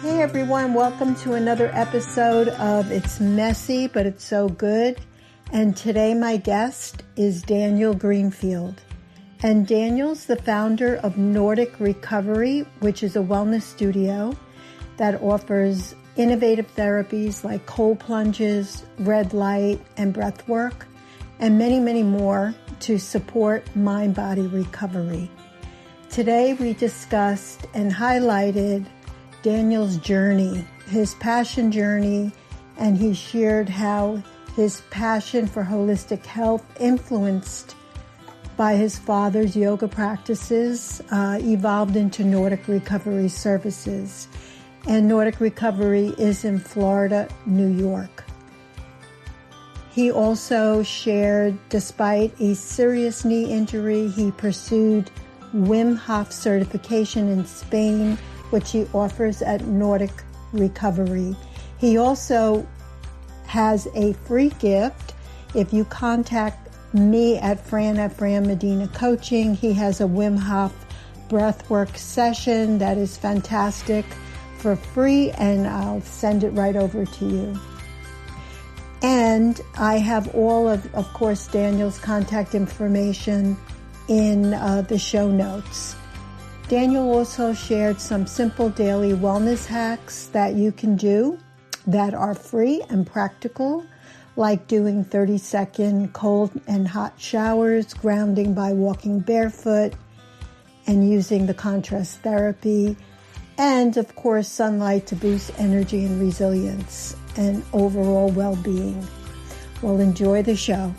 Hey everyone, welcome to another episode of It's Messy, but It's So Good. And today my guest is Daniel Greenfield. And Daniel's the founder of Nordic Recovery, which is a wellness studio that offers innovative therapies like cold plunges, red light, and breathwork, and many, many more to support mind-body recovery. Today we discussed and highlighted Daniel's journey, his passion journey, and he shared how his passion for holistic health, influenced by his father's yoga practices, evolved into Nordic Recovery Services. And Nordic Recovery is in Florida, New York. He also shared, despite a serious knee injury, he pursued Wim Hof certification in Spain, which he offers at Nordic Recovery. He also has a free gift. If you contact me at Fran Medina Coaching, he has a Wim Hof breathwork session that is fantastic for free, and I'll send it right over to you. And I have all of course, Daniel's contact information in the show notes. Daniel also shared some simple daily wellness hacks that you can do that are free and practical, like doing 30-second cold and hot showers, grounding by walking barefoot, and using the contrast therapy, and of course sunlight to boost energy and resilience and overall well-being. Well, enjoy the show.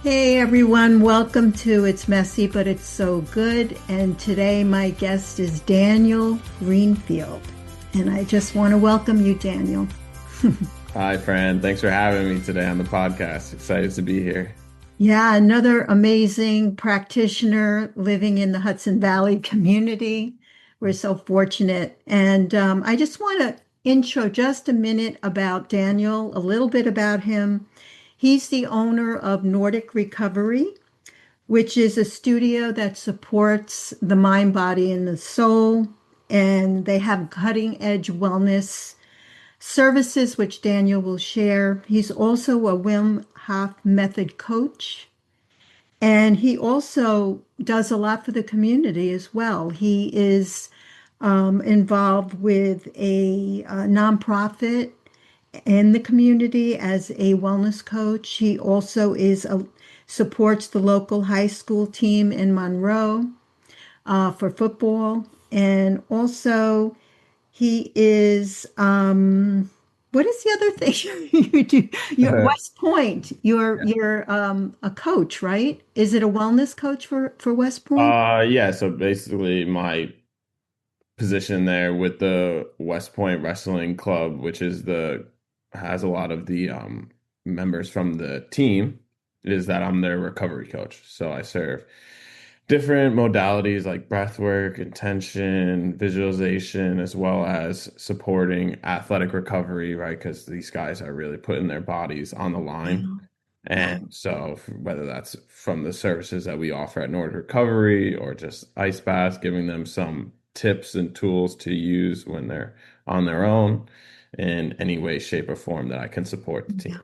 Hey everyone, welcome to It's Messy, but It's So Good. And today my guest is Daniel Greenfield. And I just want to welcome you, Daniel. Hi, Fran. Thanks for having me today on the podcast. Excited to be here. Yeah, another amazing practitioner living in the Hudson Valley community. We're so fortunate. And I just want to intro just a minute about Daniel, a little bit about him. He's the owner of Nordic Recovery, which is a studio that supports the mind, body, and the soul. And they have cutting-edge wellness services, which Daniel will share. He's also a Wim Hof Method coach. And he also does a lot for the community as well. He is involved with a nonprofit in the community as a wellness coach. He also supports the local high school team in Monroe for football. And also he is, what is the other thing you do? You're West Point. You're a coach, right? Is it a wellness coach for West Point? Yeah, so basically my position there with the West Point Wrestling Club, which has a lot of the members from the team, is that I'm their recovery coach. So I serve different modalities like breathwork, intention, visualization, as well as supporting athletic recovery, right? Because these guys are really putting their bodies on the line. And so whether that's from the services that we offer at Nordic Recovery or just ice baths, giving them some tips and tools to use when they're on their own in any way, shape, or form that I can support the team. Yeah,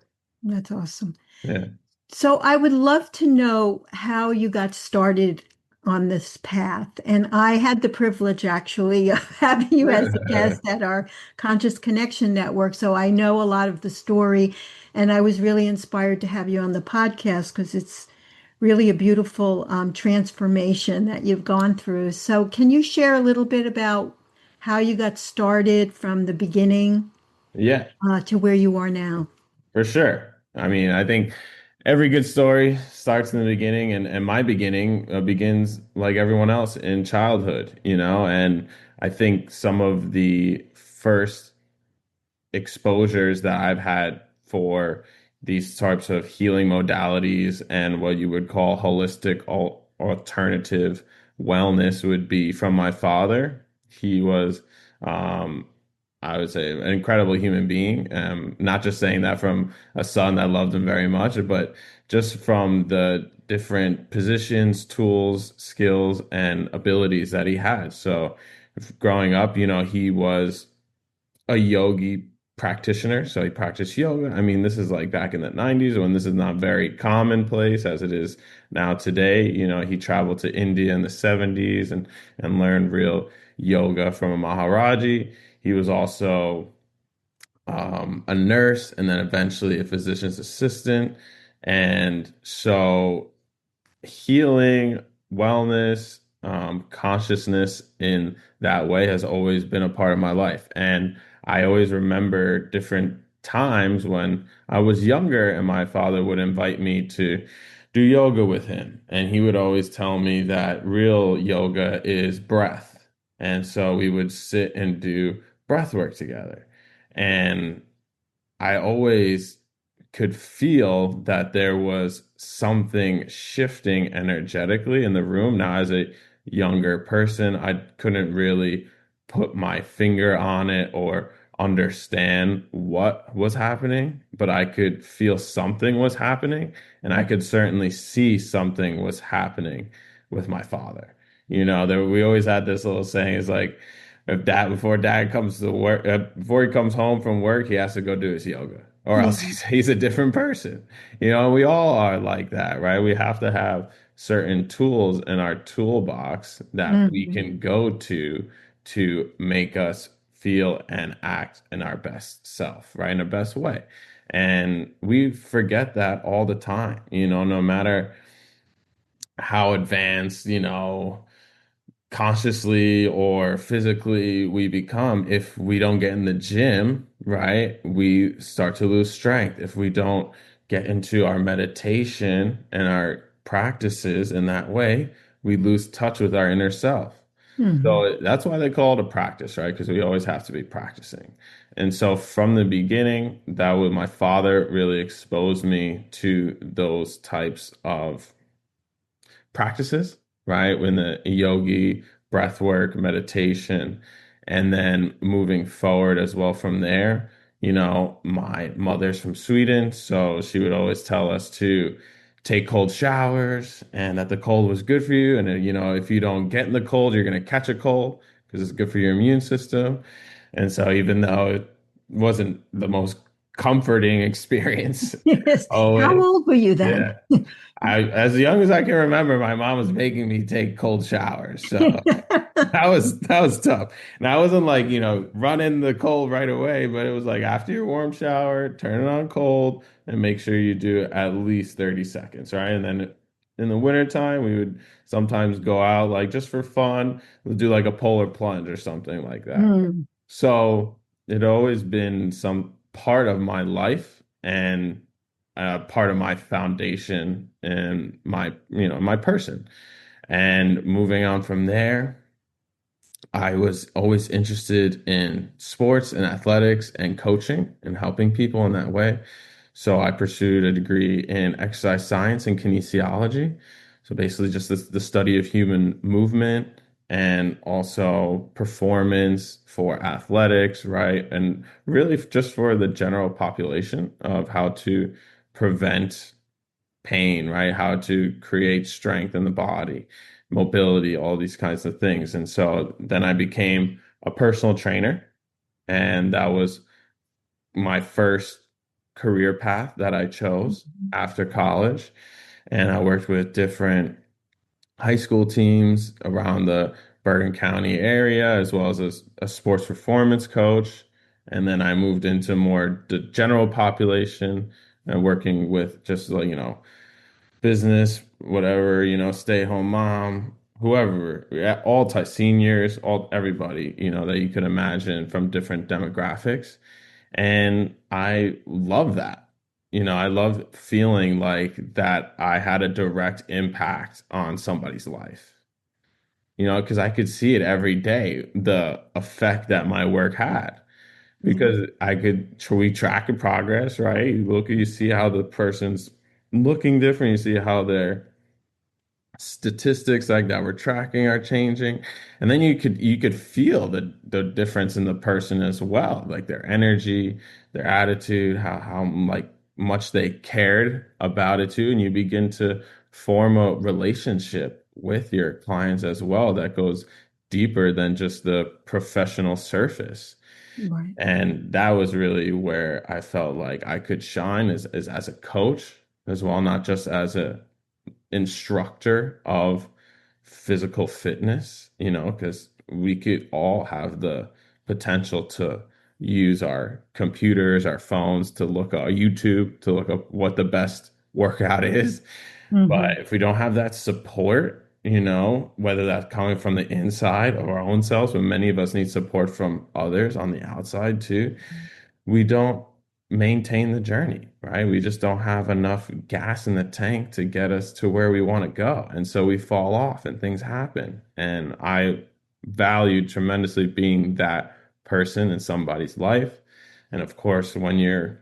that's awesome. Yeah. So I would love to know how you got started on this path. And I had the privilege actually of having you as a guest at our Conscious Connection Network. So I know a lot of the story, and I was really inspired to have you on the podcast because it's really a beautiful transformation that you've gone through. So can you share a little bit about how you got started from the beginning to where you are now? For sure. I mean, I think every good story starts in the beginning, and my beginning begins like everyone else in childhood, and I think some of the first exposures that I've had for these types of healing modalities and what you would call holistic alternative wellness would be from my father. He was, I would say, an incredible human being. Not just saying that from a son that loved him very much, but just from the different positions, tools, skills, and abilities that he had. So growing up, he was a yogi practitioner. So he practiced yoga. I mean, this is like back in the 90s when this is not very commonplace as it is now today. He traveled to India in the 70s and learned real yoga from a Maharaji. He was also a nurse and then eventually a physician's assistant. And so healing, wellness, consciousness in that way has always been a part of my life. And I always remember different times when I was younger and my father would invite me to do yoga with him. And he would always tell me that real yoga is breath. And so we would sit and do breath work together. And I always could feel that there was something shifting energetically in the room. Now, as a younger person, I couldn't really put my finger on it or understand what was happening, but I could feel something was happening, and I could certainly see something was happening with my father. We always had this little saying, is like, if dad before dad comes to work, before he comes home from work, he has to go do his yoga, or else Yeah. he's a different person. We all are like that, right? We have to have certain tools in our toolbox that we Mhm. can go to make us feel and act in our best self, right? In the best way. And we forget that all the time, no matter how advanced, consciously or physically we become. If we don't get in the gym, right, we start to lose strength. If we don't get into our meditation and our practices in that way, we lose touch with our inner self. Mhm. So that's why they call it a practice, right? Because we always have to be practicing. And so from the beginning, that was my father really exposed me to those types of practices, right? When the yogi, breath work, meditation, and then moving forward as well from there. My mother's from Sweden, so she would always tell us to take cold showers and that the cold was good for you. And, if you don't get in the cold, you're going to catch a cold because it's good for your immune system. And so even though it wasn't the most comforting experience, Yes. How always, old were you then? yeah. As young as I can remember, my mom was making me take cold showers. So that was tough. And I wasn't like, run in the cold right away, but it was like after your warm shower, turn it on cold and make sure you do it at least 30 seconds, right? And then in the wintertime, we would sometimes go out like just for fun. We'll do like a polar plunge or something like that. Mm. So it always been some part of my life and part of my foundation and my person. And moving on from there, I was always interested in sports and athletics and coaching and helping people in that way. So I pursued a degree in exercise science and kinesiology. So basically, just the study of human movement and also performance for athletics, right? And really just for the general population of how to prevent pain, right? How to create strength in the body, mobility, all these kinds of things. And so then I became a personal trainer, and that was my first career path that I chose after college. And I worked with different high school teams around the Bergen County area, as well as a sports performance coach. And then I moved into more the general population and working with just like, business, whatever, stay home mom, whoever, yeah, all types, seniors, all everybody, that you could imagine from different demographics. And I love that. I love feeling like that I had a direct impact on somebody's life. Because I could see it every day, the effect that my work had. Because we track the progress, right? You see how the person's looking different. You see how their statistics like that we're tracking are changing, and then you could feel the difference in the person as well, like their energy, their attitude, how like much they cared about it too, and you begin to form a relationship with your clients as well that goes deeper than just the professional surface. Right. And that was really where I felt like I could shine as a coach as well, not just as a instructor of physical fitness, because we could all have the potential to use our computers, our phones to look at YouTube, to look up what the best workout is. Hmm. But if we don't have that support, whether that's coming from the inside of our own selves, but many of us need support from others on the outside too, we don't maintain the journey, right? We just don't have enough gas in the tank to get us to where we want to go. And so we fall off and things happen. And I valued tremendously being that person in somebody's life. And of course, when you're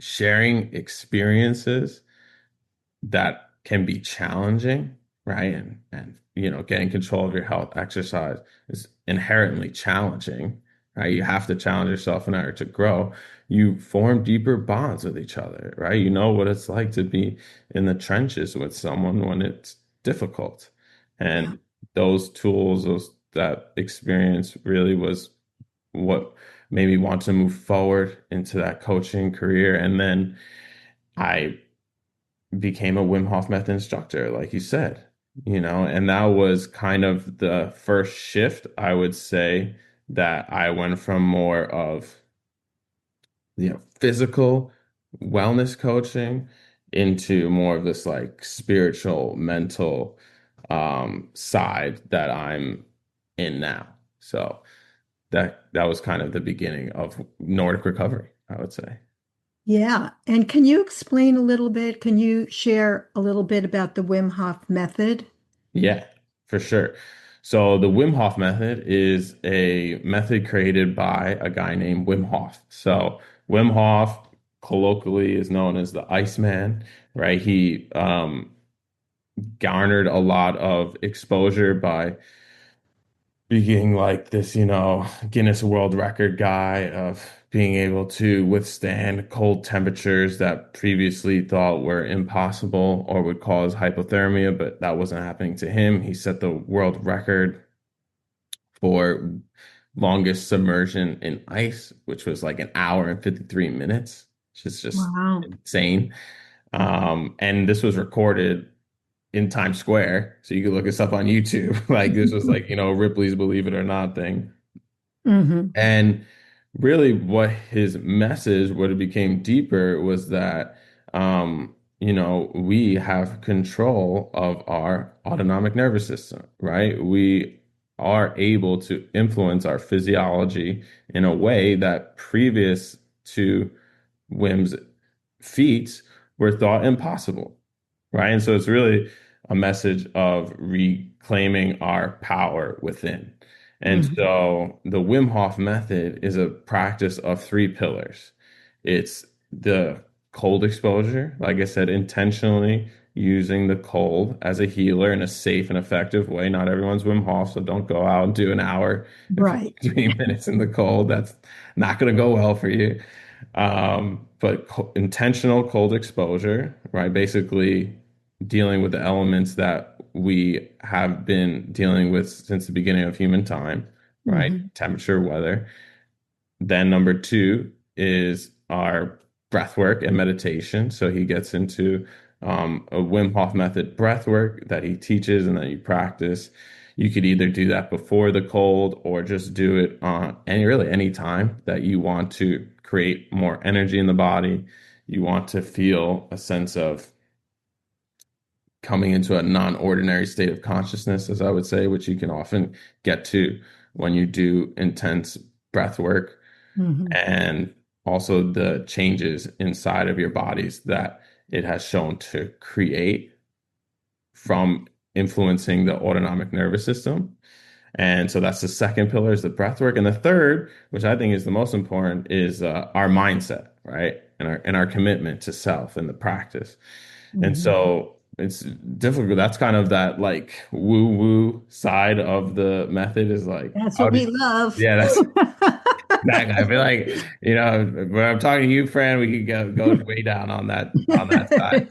sharing experiences that can be challenging, right? And getting control of your health, exercise is inherently challenging, right? You have to challenge yourself in order to grow. You form deeper bonds with each other, right? You know what it's like to be in the trenches with someone when it's difficult. Yeah. And those tools, that experience really was what made me want to move forward into that coaching career. And then I became a Wim Hof Method instructor, like you said, and that was kind of the first shift, I would say, that I went from more of, physical wellness coaching into more of this like spiritual, mental side that I'm in now. So that was kind of the beginning of Nordic recovery, I would say. Yeah. And can you explain a little bit? Can you share a little bit about the Wim Hof method? Yeah, for sure. So the Wim Hof method is a method created by a guy named Wim Hof. So Wim Hof colloquially is known as the Iceman, right? He garnered a lot of exposure by being like this, Guinness World Record guy of being able to withstand cold temperatures that previously thought were impossible or would cause hypothermia, but that wasn't happening to him. He set the world record for longest submersion in ice, which was like an hour and 53 minutes, which is just Wow. insane. And this was recorded in Times Square, so you could look this up on YouTube. Like this was like, Ripley's Believe It or Not thing. Hmm. And really what his message, what it became deeper was that we have control of our autonomic nervous system, right? We are able to influence our physiology in a way that previous to Wim's feats were thought impossible, right? And so it's really a message of reclaiming our power within. And Hmm. so the Wim Hof method is a practice of three pillars. It's the cold exposure, like I said, intentionally using the cold as a healer in a safe and effective way. Not everyone's Wim Hof, so don't go out and do an hour and Right. 53 minutes in the cold. That's not going to go well for you. But intentional cold exposure, right? Basically dealing with the elements that we have been dealing with since the beginning of human time, right? Hmm. Temperature, weather. Then number two is our breath work and meditation. So he gets into a Wim Hof method breath work that he teaches and that you practice. You could either do that before the cold or just do it on any time that you want to create more energy in the body. You want to feel a sense of coming into a non-ordinary state of consciousness, as I would say, which you can often get to when you do intense breath work, Hmm. and also the changes inside of your bodies that it has shown to create from influencing the autonomic nervous system. And so that's the second pillar is the breath work. And the third, which I think is the most important, is our mindset, right? And our commitment to self and the practice. And Hmm. so it's difficult. That's kind of that like woo woo side of the method is like, That's how what do we love. yeah, that's exactly. I feel like, when I'm talking to you, Fran, we could go way down on that side.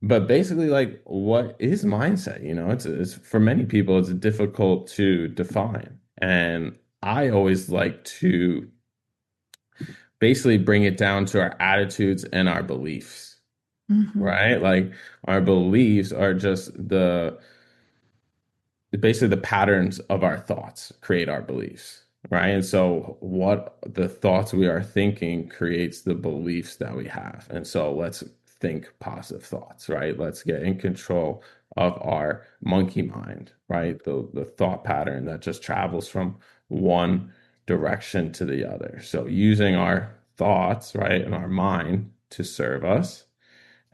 But basically, like, what is mindset? It's for many people, it's difficult to define. And I always like to basically bring it down to our attitudes and our beliefs, Hmm. right? Like, our beliefs are just basically the patterns of our thoughts create our beliefs, right? And so what the thoughts we are thinking creates the beliefs that we have. And so let's think positive thoughts, right? Let's get in control of our monkey mind, right? The thought pattern that just travels from one direction to the other. So using our thoughts, right, and our mind to serve us,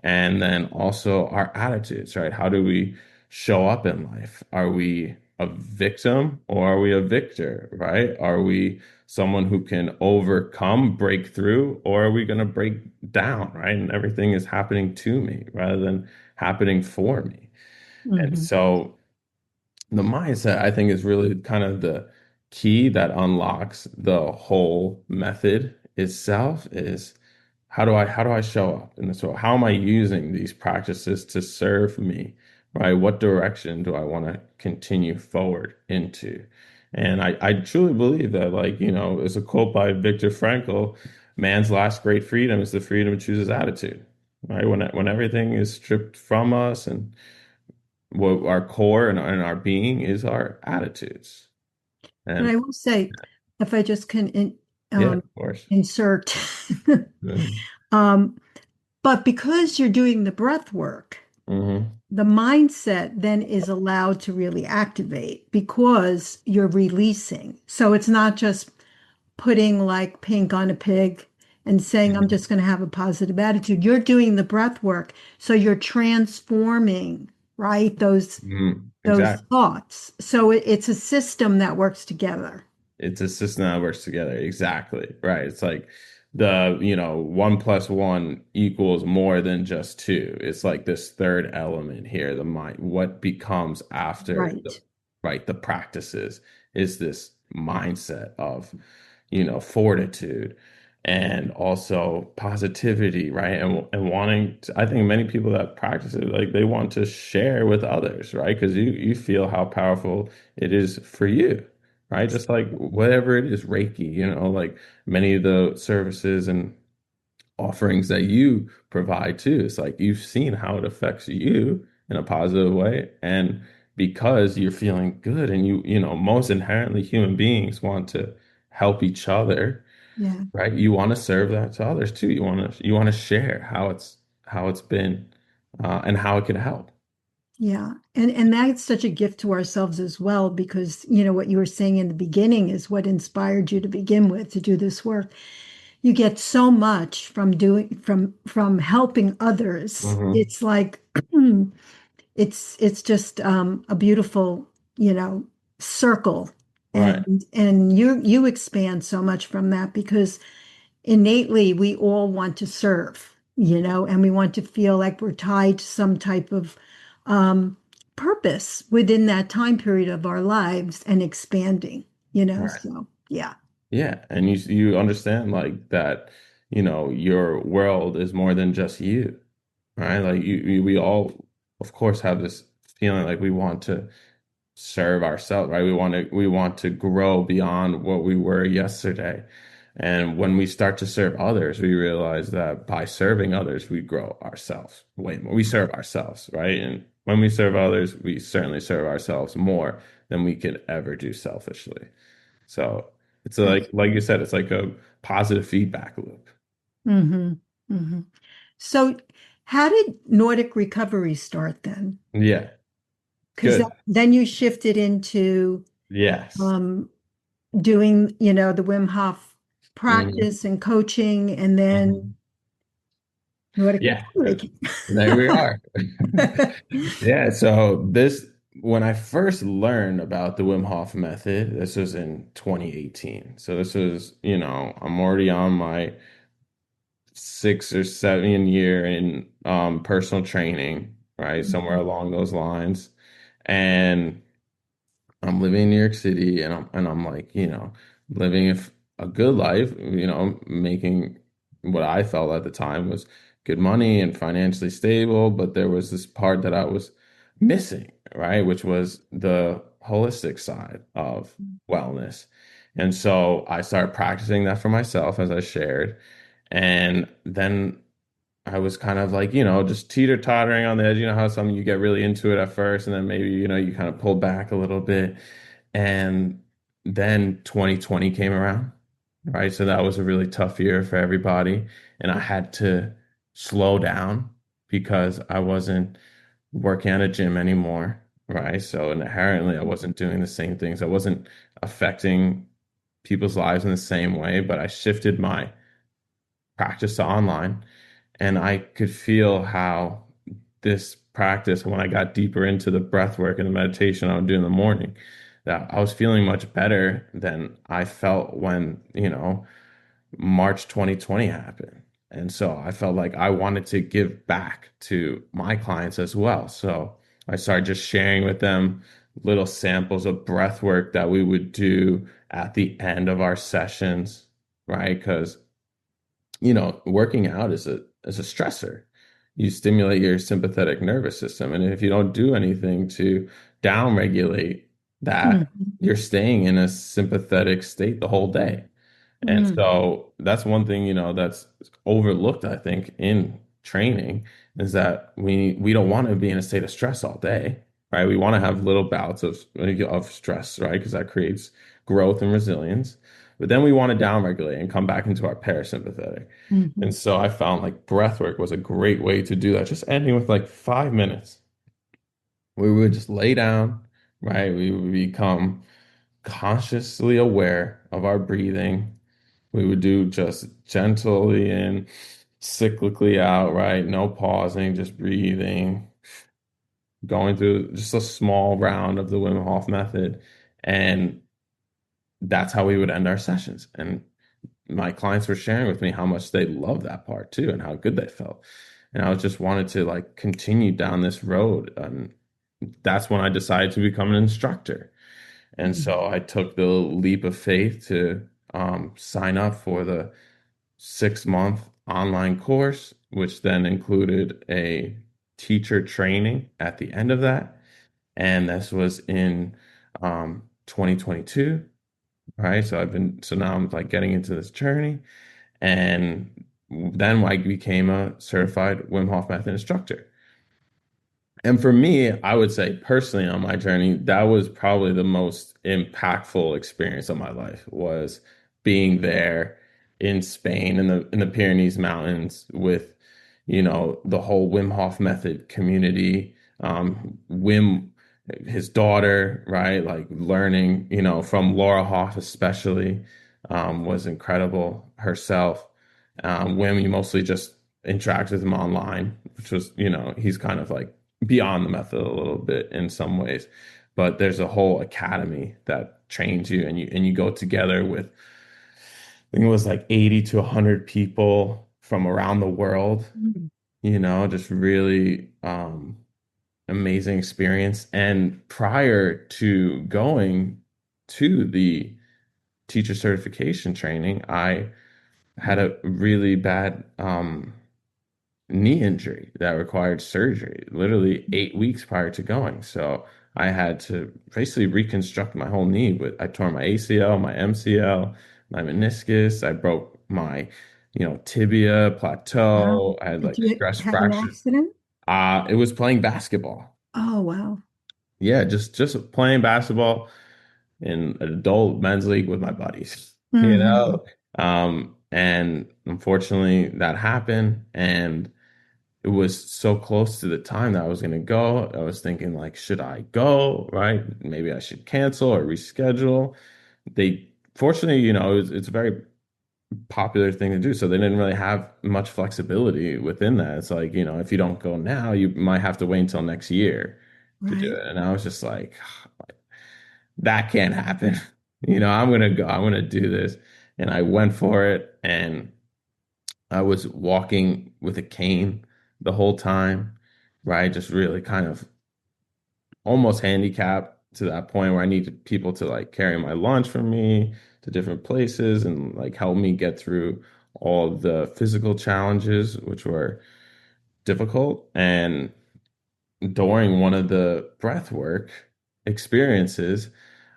and then also our attitudes, right? How do we show up in life? Are we a victim or are we a victor, right? Are we someone who can overcome, break through, or are we going to break down, right? And everything is happening to me rather than happening for me. And Hmm. so the mindset, I think, is really kind of the key that unlocks the whole method itself is how do I show up in this world? How am I using these practices to serve me? Right? What direction do I want to continue forward into? And I truly believe that, like, it's a quote by Viktor Frankl, man's last great freedom is the freedom to choose his attitude. Right? When everything is stripped from us and what our core and our being is our attitudes. But And I will say, if I just can yeah, um, of course. insert, Mm-hmm. um, but because you're doing the breath work, Mm-hmm. the mindset then is allowed to really activate because you're releasing. So it's not just putting like pink on a pig and saying, I'm just going to have a positive attitude. You're doing the breath work. So you're transforming, right? Those Exactly. thoughts. So it's a system that works together. It's a system that works together. Exactly. Right. It's like one plus one equals more than just two. It's like this third element here, the mind. What becomes after Right. the practices is this mindset of, fortitude and also positivity, right? And wanting to, I think many people that practice it, like they want to share with others, right? Because you feel how powerful it is for you, right? Just like whatever it is, Reiki, like many of the services and offerings that you provide too. It's like you've seen how it affects you in a positive way. And because you're feeling good and most inherently human beings want to help each other, Yeah. right? You want to serve that to others too. You want to share how it's been and how it could help. Yeah. And that's such a gift to ourselves as well, because what you were saying in the beginning is what inspired you to begin with to do this work. You get so much from doing from helping others. Hmm. It's like it's just a beautiful, you know, circle. Right. And you expand so much from that because innately we all want to serve, and we want to feel like we're tied to some type of um, purpose within that time period of our lives and expanding, Right. so yeah. Yeah, and you understand like that, your world is more than just you, right? Like we all, of course, have this feeling like we want to serve ourselves, right? We want to grow beyond what we were yesterday. And when we start to serve others, we realize that by serving others, we grow ourselves way more. We serve ourselves, right? And when we serve others, we certainly serve ourselves more than we could ever do selfishly. So it's like you said, it's like a positive feedback loop. Mm-hmm. Mm-hmm. So how did Nordic Recovery start then? Yeah, Because good. then you shifted into Yes. um, doing, the Wim Hof Hmm. practice and coaching, and then Hmm. Nordic Yeah, Recovery. there we are. Yeah, so when I first learned about the Wim Hof method, this was in 2018. So this was, I'm already on my 6 or 7 year in personal training, right? Somewhere Mhm. along those lines. And I'm living in New York City and I'm like, living a good life, making what I felt at the time was good money and financially stable, but there was this part that I was missing, right? Which was the holistic side of wellness. And so I started practicing that for myself, as I shared. And then I was kind of like, just teeter-tottering on the edge. You know how something you get really into it at first, and then maybe, you kind of pull back a little bit. And then 2020 came around, right? So that was a really tough year for everybody. And I had to slow down because I wasn't working at a gym anymore, right? So inherently, I wasn't doing the same things. I wasn't affecting people's lives in the same way, but I shifted my practice to online. And I could feel how this practice, when I got deeper into the breath work and the meditation I would do in the morning, that I was feeling much better than I felt when, March 2020 happened. And so I felt like I wanted to give back to my clients as well. So I started just sharing with them little samples of breath work that we would do at the end of our sessions, right? Because working out is a stressor. You stimulate your sympathetic nervous system, and if you don't do anything to downregulate that, Mhm. you're staying in a sympathetic state the whole day. And Mm. so that's one thing, that's overlooked, I think, in training is that we don't want to be in a state of stress all day, right? We want to have little bouts of stress, right? Because that creates growth and resilience. But then we want to downregulate and come back into our parasympathetic. And Mhm. so I found like breath work was a great way to do that, just ending with like 5 minutes. We would just lay down, right? We would become consciously aware of our breathing. We would do just gently in, cyclically out, right? No pausing, just breathing, going through just a small round of the Wim Hof method. And that's how we would end our sessions. And my clients were sharing with me how much they love that part too and how good they felt. And I was just wanted to like continue down this road. And that's when I decided to become an instructor. And Mhm. so I took the leap of faith to sign up for the 6 month online course, which then included a teacher training at the end of that. And this was in 2022, right? So now I'm like getting into this journey. And then I became a certified Wim Hof Method instructor. And for me, I would say personally on my journey, that was probably the most impactful experience of my life was being there in Spain in the Pyrenees Mountains with, the whole Wim Hof Method community. Wim, his daughter, right? Like learning, from Laura Hoff especially, was incredible herself. Wim, you mostly just interact with him online, which was, he's kind of like beyond the method a little bit in some ways. But there's a whole academy that trains you and you go together with I think it was like 80 to 100 people from around the world, Mhm. just really amazing experience. And prior to going to the teacher certification training, I had a really bad knee injury that required surgery, literally 8 weeks prior to going. So I had to basically reconstruct my whole knee. But I tore my ACL, my MCL, my meniscus. I broke my, tibia, Wow. plateau. I had Did like you stress have an fractures. accident? It was playing basketball. Oh, wow. Yeah, just playing basketball in an adult men's league with my buddies, Hmm. And unfortunately that happened, and it was so close to the time that I was going to go. I was thinking like, should I go? Right? Maybe I should cancel or reschedule. They fortunately, it's a very popular thing to do. So they didn't really have much flexibility within that. It's like, if you don't go now, you might have to wait until next year to do Right. it. And I was just like, that can't happen. I'm going to go. I'm going to do this. And I went for it. And I was walking with a cane the whole time, right? Just really kind of almost handicapped to that point where I needed people to like carry my lunch for me to different places and like help me get through all of the physical challenges, which were difficult. And during one of the breath work experiences,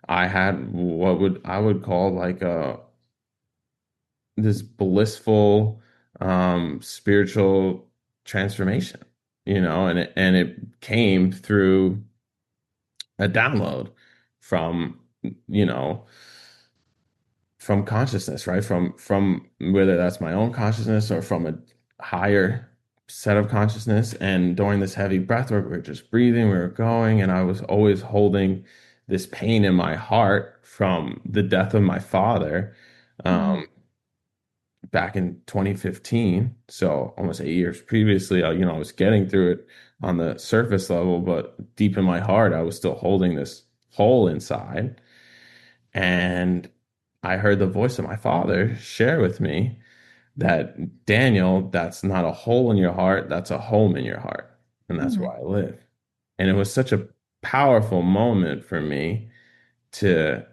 I had what would I would call like a this blissful spiritual transformation, and it came through a download from, you know, from consciousness, right? From whether that's my own consciousness or from a higher set of consciousness. And during this heavy breath work, we were just breathing, we were going, and I was always holding this pain in my heart from the death of my father. Mm. Um, Back in 2015, so almost 8 years previously. I was getting through it on the surface level, but deep in my heart, I was still holding this hole inside. And I heard the voice of my father share with me that, Daniel, that's not a hole in your heart, that's a home in your heart. And that's Mm. where I live. And it was such a powerful moment for me to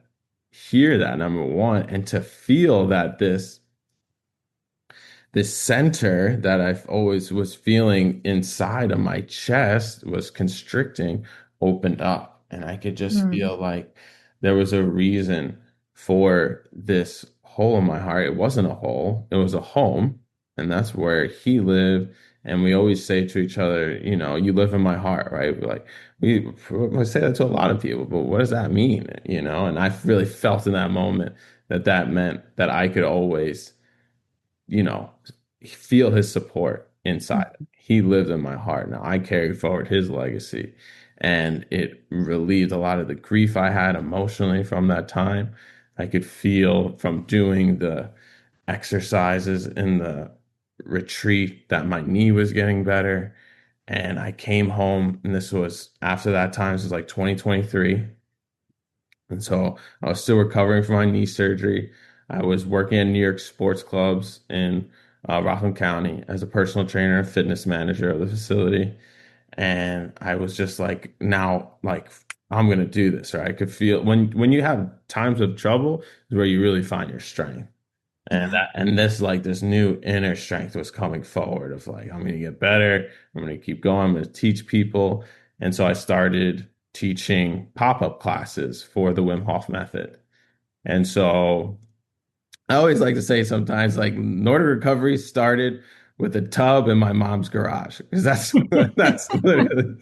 hear that, number one, and to feel that this center that I've always was feeling inside of my chest was constricting, opened up. And I could just Mm. feel like there was a reason for this hole in my heart. It wasn't a hole, it was a home. And that's where he lived. And we always say to each other, you live in my heart, right? We say that to a lot of people, but what does that mean? And I really felt in that moment that that meant that I could always, you know, feel his support inside. He lived in my heart. Now I carried forward his legacy, and it relieved a lot of the grief I had emotionally from that time. I could feel from doing the exercises in the retreat that my knee was getting better. And I came home, and this was after that time. This was like 2023. And so I was still recovering from my knee surgery. I was working in New York sports clubs in Rockland County as a personal trainer and fitness manager of the facility. And I was just like, now, like, I'm gonna do this. Right? I could feel when you have times of trouble is where you really find your strength. Yeah. And this new inner strength was coming forward of like, I'm gonna get better, I'm gonna keep going, I'm gonna teach people. And so I started teaching pop-up classes for the Wim Hof Method. And so I always like to say sometimes like Nordic Recovery started with a tub in my mom's garage, because that's literally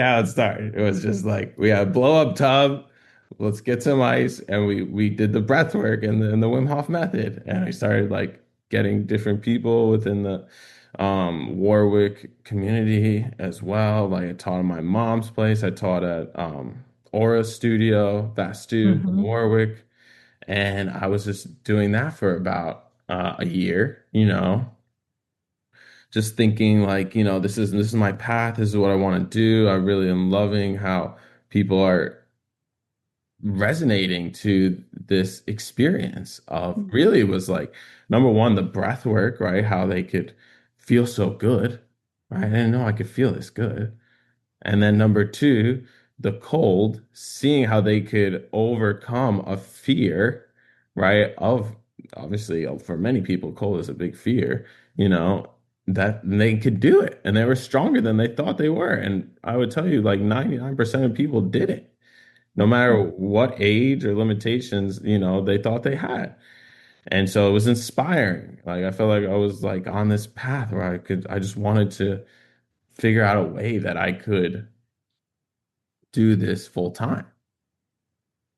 how it started. It was just like we had a blow up tub, let's get some ice, and we did the breath work and the Wim Hof method, and we started like getting different people within the Warwick community as well. Like I taught at my mom's place, I taught at Aura Studio, Vastu in Hmm. Warwick. And I was just doing that for about a year, just thinking like, this is my path, this is what I want to do. I really am loving how people are resonating to this experience of, really, it was like, number one, the breath work, right? How they could feel so good, right? I didn't know I could feel this good. And then number two, the cold, seeing how they could overcome a fear, right? Of, obviously, for many people, cold is a big fear, you know, that they could do it, and they were stronger than they thought they were. And I would tell you, like 99% of people did it, no matter what age or limitations, they thought they had. And so it was inspiring. Like I felt like I was like on this path where I just wanted to figure out a way that I could do this full time.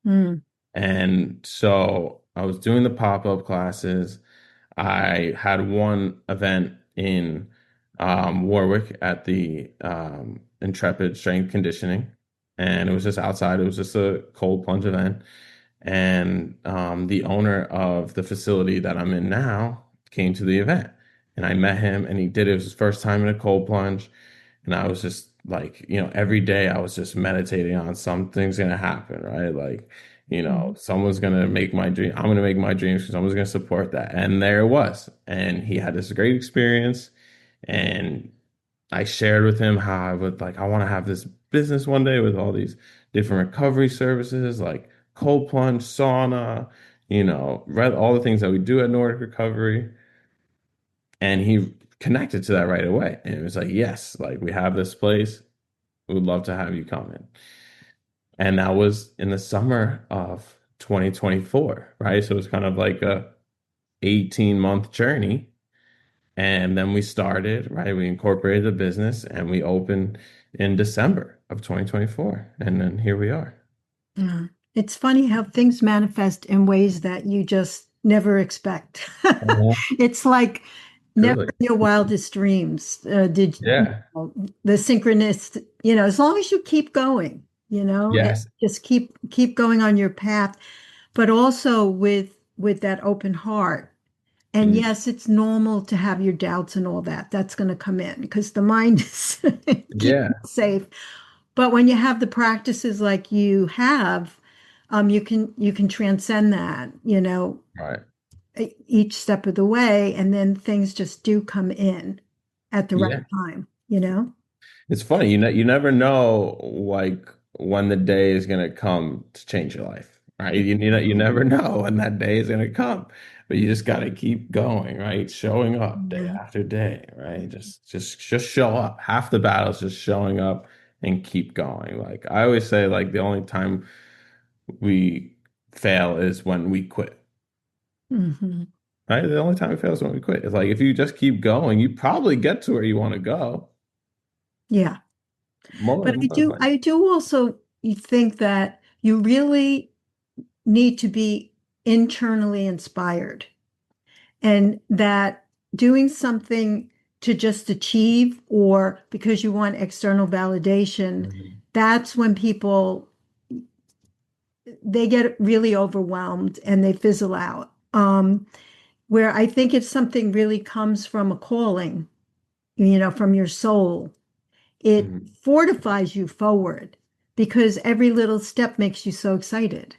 Mm. And so I was doing the pop-up classes. I had one event in Warwick at the Intrepid Strength Conditioning, and it was just outside. It was just a cold plunge event. And the owner of the facility that I'm in now came to the event, and I met him, and he did it. It was his first time in a cold plunge. And I was just like, every day I was just meditating on something's going to happen, right? Like, Mhm. someone's going to make my dream. I'm going to make my dreams. Someone's going to support that. And there it was. And he had this great experience. And I shared with him how I would like, I want to have this business one day with all these different recovery services, like cold plunge, sauna, read all the things that we do at Nordic Recovery. And he connected to that right away. And it was like, yes, like we have this place. We would love to have you come in. And that was in the summer of 2024, right? So it was kind of like a 18-month journey. And then we started, right? We incorporated the business and we opened in December of 2024. And then here we are. Yeah. It's funny how things manifest in ways that you just never expect. Uh-huh. It's like never Truly. in your wildest dreams did Yeah. the synchronous, as long as you keep going, and Yes. just keep going on your path, but also with that open heart. And Mm. yes, it's normal to have your doubts and all that. That's going to come in because the mind is keeping Yeah. it safe. But when you have the practices like you have, you can transcend that, Right. each step of the way, and then things just do come in at the right Yeah. time. It's funny, you never know like when the day is gonna come to change your life, right? You never know when that day is gonna come, but you just gotta keep going, right? Showing up day Yeah. after day, right? Just show up. Half the battle is just showing up and keep going. Like I always say, like the only time we fail is when we quit, Hmm. right? The only time we fail is when we quit. It's like if you just keep going, you probably get to where you want to go. Yeah. But I More do than I do also think that you really need to be internally inspired, and that doing something to just achieve or because you want external validation, likely. that's when people they get really overwhelmed and they fizzle out. Where I think if something really comes from a calling, from your soul, it Mhm. fortifies you forward because every little step makes you so excited.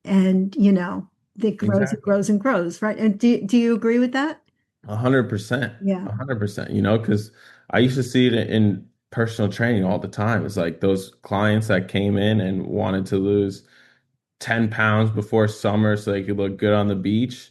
And, it grows and Exactly. grows and grows, right? And do you agree with that? 100%. Yeah. 100%. Because I used to see it in personal training all the time. It's like those clients that came in and wanted to lose 10 pounds before summer so they could look good on the beach.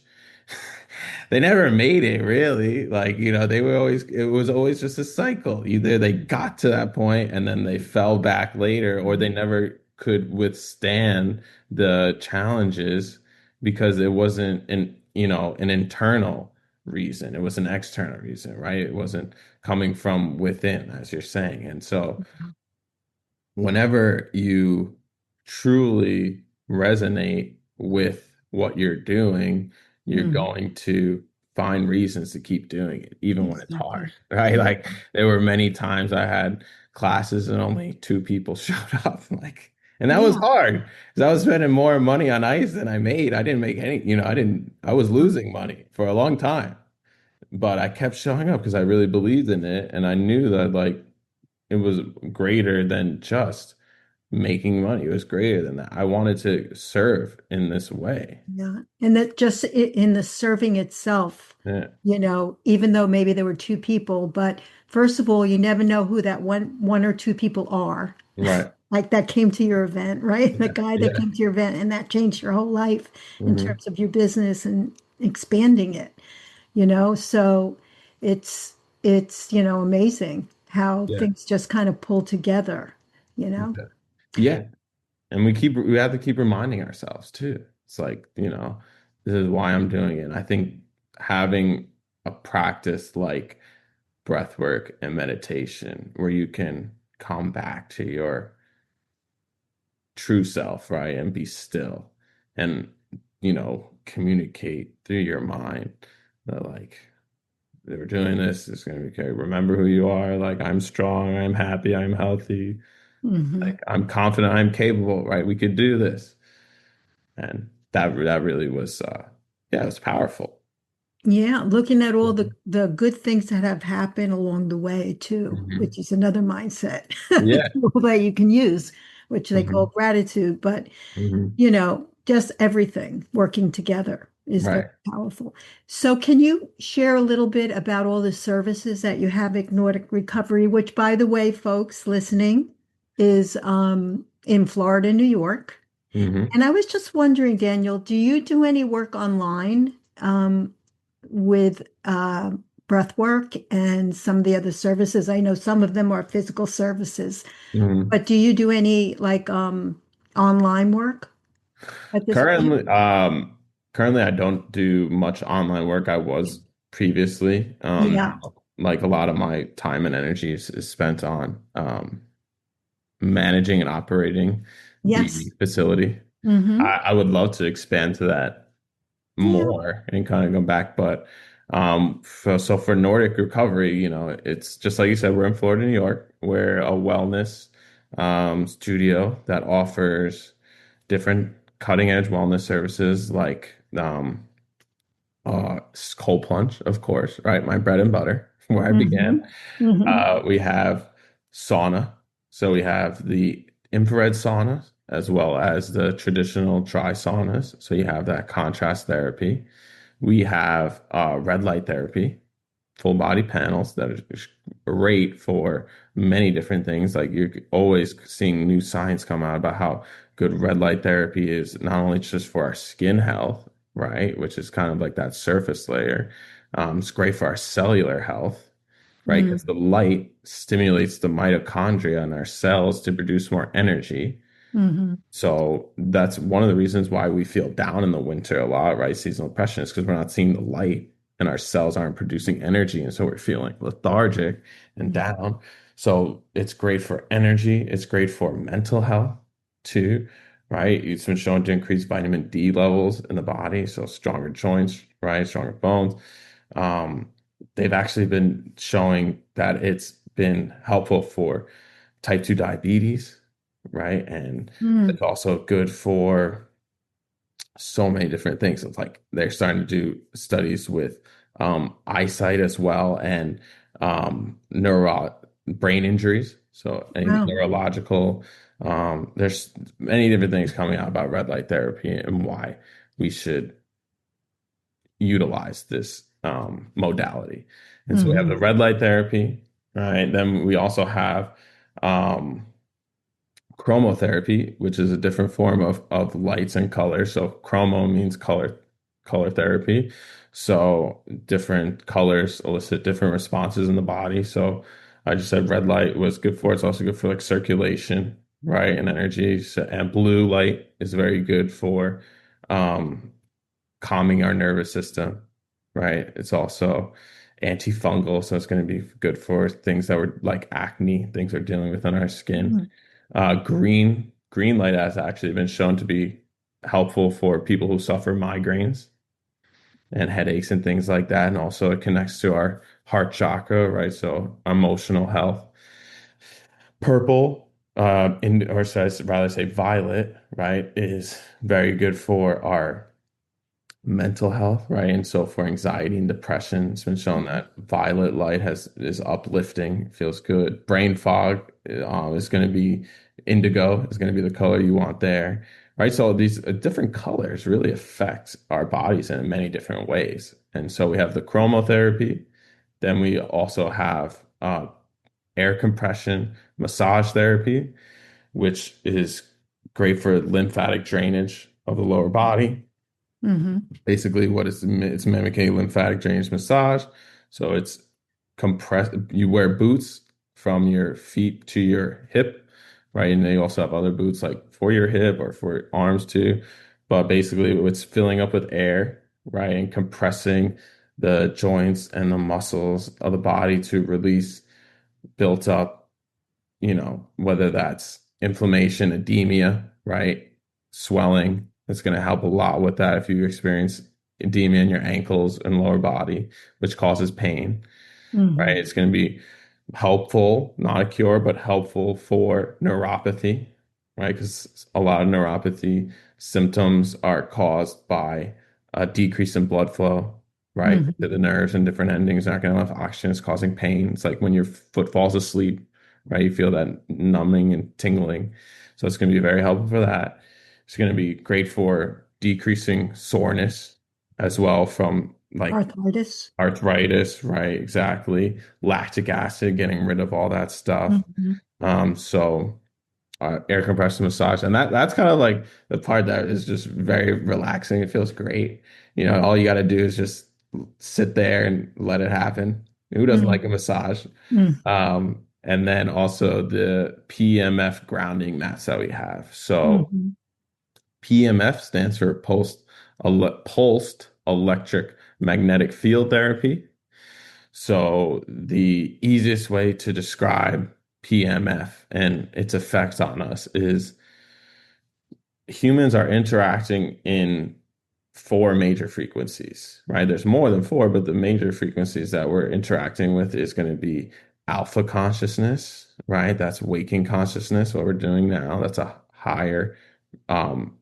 They never made it really. Like, it was always just a cycle. Either they got to that point and then they fell back later, or they never could withstand the challenges because it wasn't an internal reason. It was an external reason, right? It wasn't coming from within, as you're saying. And so whenever you truly resonate with what you're doing, you're Mhm. going to find reasons to keep doing it, even when it's hard, Exactly. right? Yeah. Like there were many times I had classes and only two people showed up, like, and that was Yeah. hard because I was spending more money on ice than I made. I didn't make any, I was losing money for a long time, but I kept showing up because I really believed in it. And I knew that like it was greater than just making money. It was greater than that. I wanted to serve in this way. Yeah. And that just in the serving itself, Yeah. even though maybe there were two people, but first of all, you never know who that one or two people are. Right. Like that came to your event, right? The Yeah. guy that Yeah. came to your event and that changed your whole life in Hmm. terms of your business and expanding it, So it's amazing how Yeah. things just kind of pull together, you know? Yeah. Yeah. And we have to keep reminding ourselves too. It's like, this is why I'm doing it. I think having a practice like breath work and meditation where you can come back to your true self, right? And be still and, communicate through your mind that like they were doing this, it's gonna be okay. Remember who you are. Like I'm strong, I'm happy, I'm healthy, Hmm. like I'm confident, I'm capable, right? We could do this. And that really was yeah, it was powerful. Yeah, looking at all the Mhm. the good things that have happened along the way too, Mhm. which is another mindset Yeah. that you can use, which they call Hmm. gratitude. But Hmm. just everything working together is very Right. powerful. So, can you share a little bit about all the services that you have at Nordic Recovery, which, by the way, folks listening, is in Florida, New York? Hmm. And I was just wondering, Daniel, do you do any work online with breath work and some of the other services. I know some of them are physical services, Mhm. but do you do any like online work at this point? Currently, currently I don't do much online work. I was previously. Yeah. Like a lot of my time and energy is spent on managing and operating Yes. the facility. Mm-hmm. I would love to expand to that Yeah. more and kind of go back, but for Nordic Recovery, it's just like you said, we're in Florida, New York. We're a wellness studio that offers different cutting edge wellness services like cold plunge, of course, right? My bread and butter, where I Mm-hmm. began. Mm-hmm. We have sauna. So we have the infrared saunas as well as the traditional dry saunas. So you have that contrast therapy. We have red light therapy, full body panels that are great for many different things. Like you're always seeing new science come out about how good red light therapy is, not only just for our skin health, right, which is kind of like that surface layer. It's great for our cellular health, right, because the light stimulates the mitochondria in our cells to produce more energy. Mm-hmm. So that's one of the reasons why we feel down in the winter a lot, right? Seasonal depression is because we're not seeing the light and our cells aren't producing energy. And so we're feeling lethargic and Mm-hmm. down. So it's great for energy. It's great for mental health too, right? It's been shown to increase vitamin D levels in the body. So stronger joints, right? Stronger bones. Um, they've actually been showing that it's been helpful for type 2 diabetes, right? And Mm-hmm. it's also good for so many different things. It's like they're starting to do studies with eyesight as well and neuro brain injuries. So any Wow. neurological, there's many different things coming out about red light therapy and why we should utilize this modality. And so we have Mm-hmm. the red light therapy, right? Then we also have um, chromotherapy, which is a different form of lights and colors. So chromo means color therapy. So different colors elicit different responses in the body. So I just said red light was good for it's also good for like circulation, right? And energy. So, and blue light is very good for um calming our nervous system, right? It's also antifungal, so it's going to be good for things that were like acne, things we're dealing with on our skin. Green light has actually been shown to be helpful for people who suffer migraines and headaches and things like that. And also it connects to our heart chakra, right? So emotional health. Purple, or should I rather say violet, right, is very good for our mental health, right? And so for anxiety and depression, it's been shown that violet light is uplifting, feels good. Brain fog is going to be indigo, is going to be the color you want there, right? So these different colors really affect our bodies in many different ways. And so we have the chromotherapy, then we also have air compression, massage therapy, which is great for lymphatic drainage of the lower body. Mm-hmm. Basically, it's mimicking lymphatic drainage massage. So it's compressed. You wear boots from your feet to your hip, right? And then you also have other boots like for your hip or for arms too. But basically, it's filling up with air, right, and compressing the joints and the muscles of the body to release built up, whether that's inflammation, edema, right? Swelling. It's going to help a lot with that if you experience edema in your ankles and lower body, which causes pain, right? Mm-hmm. It's going to be helpful, not a cure, but helpful for neuropathy, right? Because a lot of neuropathy symptoms are caused by a decrease in blood flow, right? Mm-hmm. To the nerves and different endings, not getting enough oxygen is causing pain. It's like when your foot falls asleep, right? You feel that numbing and tingling. So it's going to be very helpful for that. It's going to be great for decreasing soreness as well from like Arthritis. arthritis, right? Exactly. Lactic acid, getting rid of all that stuff. Mm-hmm. Air compression massage, and that's kind of like the part that is just very relaxing. It feels great. All you got to do is just sit there and let it happen. Who doesn't like a Mm, massage? mm, And then also the PEMF grounding mats that we have. So mhm, PEMF stands for pulsed electric magnetic field therapy. So the easiest way to describe PEMF and its effects on us is humans are interacting in four major frequencies, right? There's more than four, but the major frequencies that we're interacting with is going to be alpha consciousness, right? That's waking consciousness, what we're doing now. That's a higher um,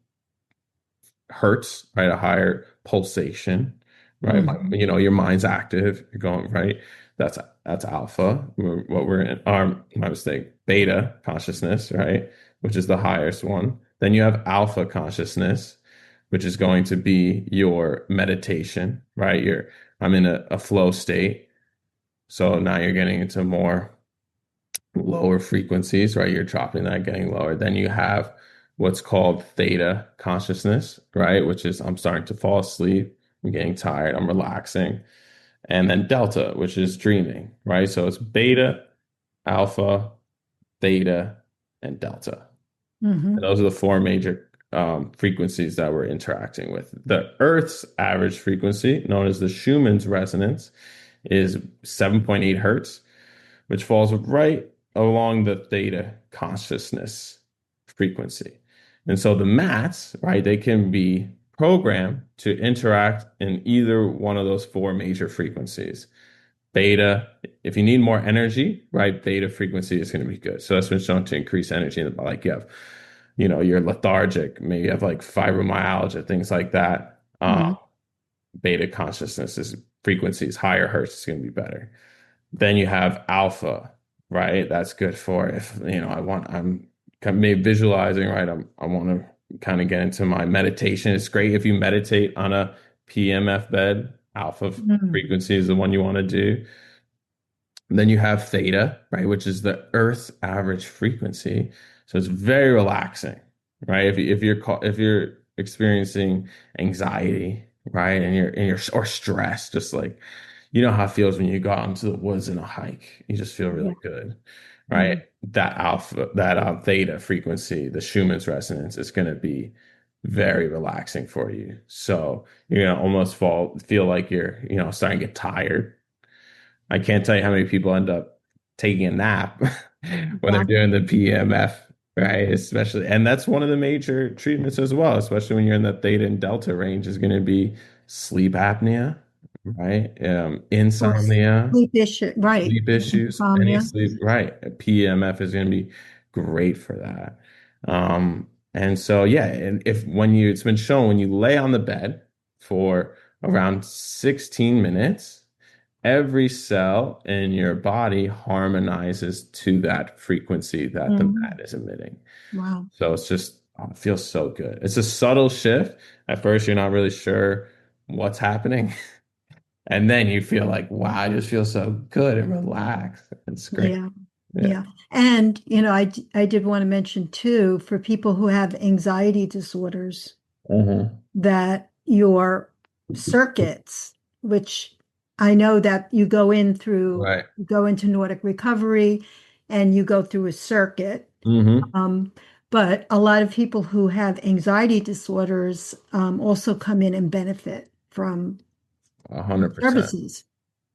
hertz, right? A higher pulsation, right? mhm, Your mind's active, you're going right. That's alpha. What we're in, my mistake, beta consciousness, right? Which is the highest one. Then you have alpha consciousness, which is going to be your meditation, right? I'm in a flow state. So now you're getting into more lower frequencies, right? You're dropping that, getting lower. Then you have what's called theta consciousness, right? Which is I'm starting to fall asleep, I'm getting tired, I'm relaxing. And then delta, which is dreaming, right? So it's beta, alpha, theta, and delta. And mhm, those are the four major frequencies that we're interacting with. The Earth's average frequency, known as the Schumann's resonance, is 7.8 hertz, which falls right along the theta consciousness frequency. And so the mats, right, they can be programmed to interact in either one of those four major frequencies. Beta, if you need more energy, right, beta frequency is going to be good. So that's been shown to increase energy in the body. Like you have, you're lethargic, maybe you have like fibromyalgia, things like that. mhm. Beta consciousness is frequencies, higher hertz is going to be better. Then you have alpha, right? That's good for if, I'm kind of maybe visualizing, right? I want to kind of get into my meditation. It's great if you meditate on a PMF bed. Alpha Mm. frequency is the one you want to do. Then you have theta, right, which is the Earth's average frequency. So it's very relaxing, right? If you're experiencing anxiety, right, and you're or stress, just like how it feels when you go out into the woods in a hike. You just feel Yeah. really good, right? Mm. That theta frequency, the Schumann's resonance, is going to be very relaxing for you. So you're gonna almost feel like you're starting to get tired. I can't tell you how many people end up taking a nap when they're doing the PEMF, right? Especially, and that's one of the major treatments as well, especially when you're in the theta and delta range, is going to be sleep apnea, right? Or Insomnia, sleep issue, right? sleep issues, any Insomnia. sleep, right? PEMF is going to be great for that. And so, yeah, and it's been shown when you lay on the bed for around 16 minutes, every cell in your body harmonizes to that frequency that the Mm. mat is emitting. Wow. So it's just, it feels so good. It's a subtle shift. At first, you're not really sure what's happening. And then you feel like, wow, I just feel so good and relaxed. It's great. Yeah. Yeah. Yeah. And, I did want to mention too, for people who have anxiety disorders, Hmm. that your circuits, which I know that Right. you go into Nordic Recovery and you go through a circuit. Hmm. Um, but a lot of people who have anxiety disorders also come in and benefit from 100%. services.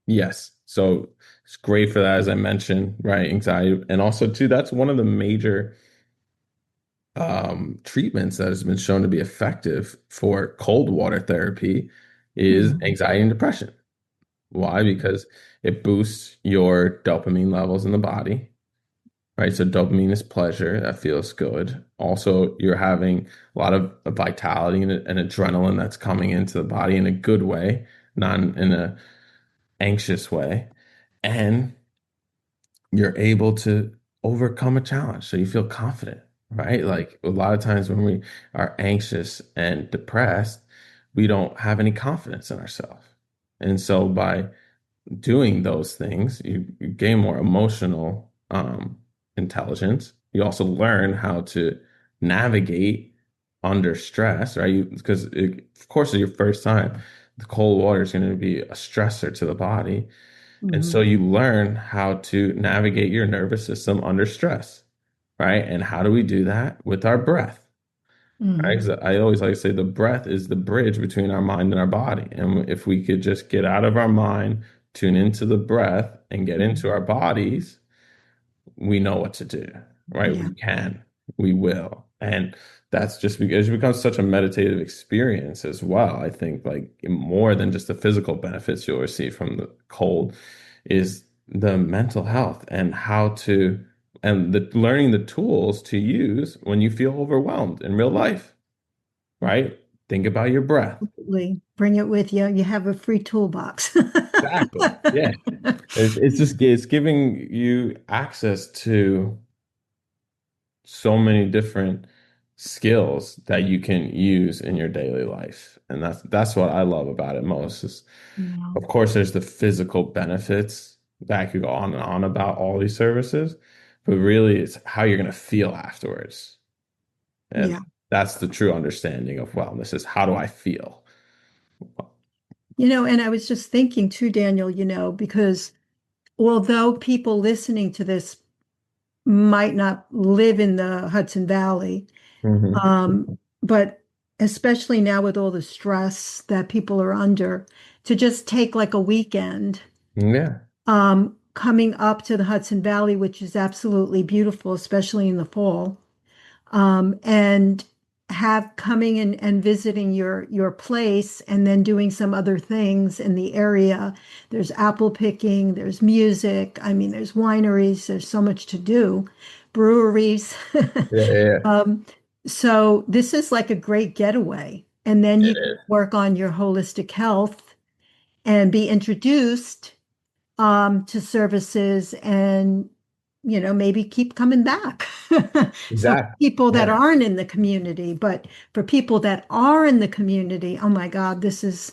Yes. So it's great for that, as I mentioned, right? Anxiety. And also, too, that's one of the major treatments that has been shown to be effective for cold water therapy is Mhm. anxiety and depression. Why? Because it boosts your dopamine levels in the body, right? So dopamine is pleasure, that feels good. Also, you're having a lot of vitality and adrenaline that's coming into the body in a good way, not in a anxious way. And you're able to overcome a challenge. So you feel confident, right? Like a lot of times when we are anxious and depressed, we don't have any confidence in ourselves. And so by doing those things, you gain more emotional intelligence. You also learn how to navigate under stress, right? Because of course, it's your first time. the cold water is going to be a stressor to the body. And so Hmm. you learn how to navigate your nervous system under stress, right? And how do we do that? With our breath, right? Hmm. 'Cause I always like to say the breath is the bridge between our mind and our body. And if we could just get out of our mind, tune into the breath, and get into our bodies, we know what to do, right? Yeah. We can, we will. And that's just because it becomes such a meditative experience as well. I think like more than just the physical benefits you'll receive from the cold is the mental health and how to and the learning the tools to use when you feel overwhelmed in real life, right? Think about your breath. Absolutely. Bring it with you. You have a free toolbox. Exactly. Yeah. It's just it's giving you access to so many different skills that you can use in your daily life. And that's what I love about it most is Yeah. of course there's the physical benefits that I could go on and on about all these services, but really it's how you're going to feel afterwards. And Yeah. that's the true understanding of wellness is how do I feel? And I was just thinking too, Daniel, because although people listening to this might not live in the Hudson Valley, Hmm. but especially now with all the stress that people are under, to just take like a weekend, Yeah, coming up to the Hudson Valley, which is absolutely beautiful, especially in the fall, and have coming and visiting your place and then doing some other things in the area. There's apple picking, there's music. I mean, there's wineries, there's so much to do, breweries. yeah, yeah. Um, so this is like a great getaway. And then It you can is. work on your holistic health and be introduced to services and maybe keep coming back. So for Exactly. people that Yeah. aren't in the community, but for people that are in the community, oh my God, this is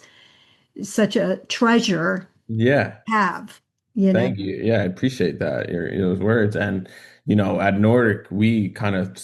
such a treasure Yeah. to have, you know. Thank you. Yeah, I appreciate that, those words. And, at Nordic, we kind of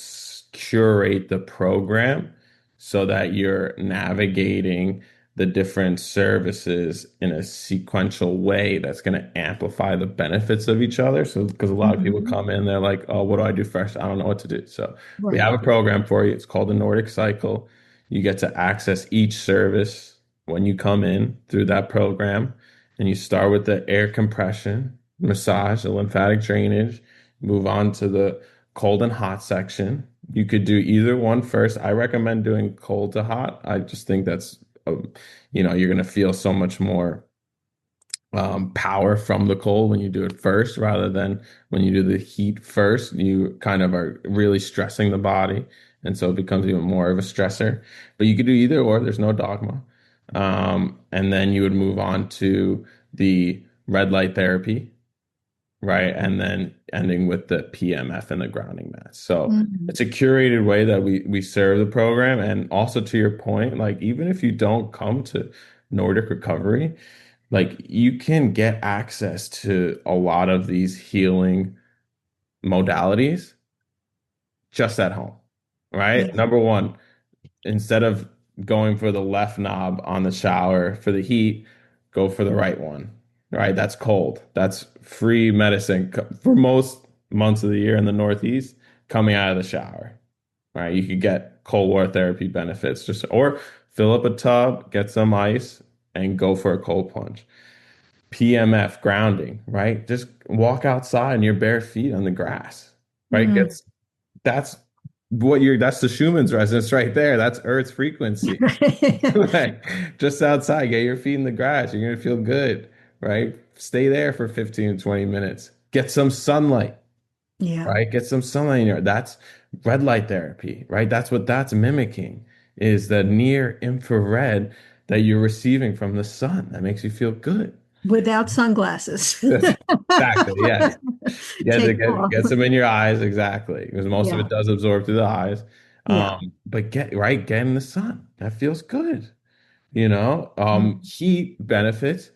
curate the program so that you're navigating the different services in a sequential way that's going to amplify the benefits of each other. So, because a lot of people Mhm. come in, they're like, oh, what do I do first? I don't know what to do. So, we have Right. a program for you. It's called the Nordic Cycle. You get to access each service when you come in through that program. And you start with the air compression, massage, the lymphatic drainage, move on to the cold and hot section. You could do either one first. I recommend doing cold to hot. I just think that's, you're going to feel so much more power from the cold when you do it first rather than when you do the heat first. You kind of are really stressing the body. And so it becomes even more of a stressor. But you could do either or, there's no dogma. And then you would move on to the red light therapy, right? And then ending with the PMF and the grounding mat. So Mhm. it's a curated way that we serve the program. And also to your point, like even if you don't come to Nordic Recovery, like you can get access to a lot of these healing modalities just at home, right? Yeah. Number one, instead of going for the left knob on the shower for the heat, go for the right one, right? That's cold. That's free medicine for most months of the year in the Northeast coming out of the shower, right? You could get cold water therapy benefits just or fill up a tub, get some ice, and go for a cold plunge. PMF grounding, right? Just walk outside in your bare feet on the grass, right? Mm. That's that's the Schumann's resonance right there. That's Earth's frequency. Like just outside, get your feet in the grass. You're gonna feel good, right? Stay there for 15 to 20 minutes. Get some sunlight, Yeah. right? Get some sunlight in your that's red light therapy, right? That's what that's mimicking is the near infrared that you're receiving from the sun that makes you feel good. Without sunglasses. Exactly. Yes. Yeah, to Take off. get some in your eyes, exactly, because most of Yeah. it does absorb through the eyes. Yeah. But get in the sun. That feels good. Mm. Heat benefits,